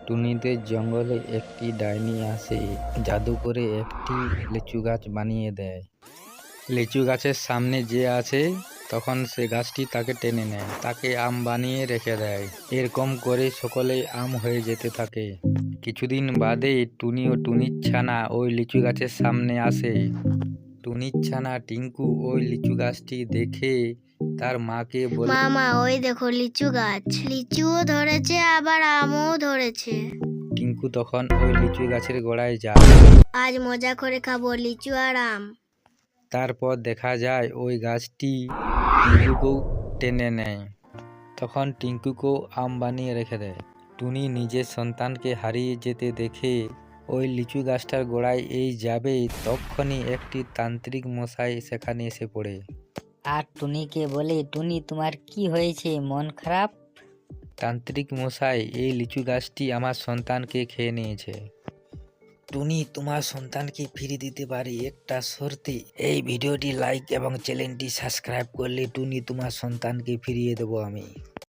টুনিদের জঙ্গলে একটি ডাইনি আসে, জাদু করে একটি লিচু গাছ বানিয়ে দেয়। লিচু গাছের সামনে যে আছে তখন সে গাছটি তাকে টেনে নেয়, তাকে আম বানিয়ে রেখে দেয়। এরকম করে সকলেই আম হয়ে যেতে থাকে। কিছুদিন বাদে টুনি ও টুনির ছানা ওই লিচু গাছের সামনে আসে। টুনির ছানা টিঙ্কু ওই লিচু গাছটি দেখে তার মাকে বলে, মামা ওই দেখো লিচু গাছ, লিচুও ধরেছে আবার আমও ধরেছে। টিঙ্কু তখন ওই লিচু গাছের গোড়ায় যায়। আজ মজা করে খাবো লিচু আর আম। তারপর দেখা যায় ওই গাছটি টিঙ্কুকেও টেনে নেয়। তখন টিঙ্কুকেও আম বানিয়ে রেখে দেয়। টুনি নিজের সন্তানকে হারিয়ে যেতে দেখে ওই লিচু গাছটার গোড়ায় এই যাবে, তক্ষণি একটি তান্ত্রিক মশাই সেখানে এসে পড়ে। আর টুনিকে বলে, টুনি তোমার কি হয়েছে, মন খারাপ? তান্ত্রিক মশাই, এই লিচু গাছটি আমার সন্তানকে খেয়ে নিয়েছে। টুনি তোমার সন্তানকে ফিরিয়ে দিতে পারি একটা শর্তে। এই ভিডিওটি লাইক এবং চ্যানেলটি সাবস্ক্রাইব করলে টুনি তোমার সন্তানকে ফিরিয়ে দেবো আমি।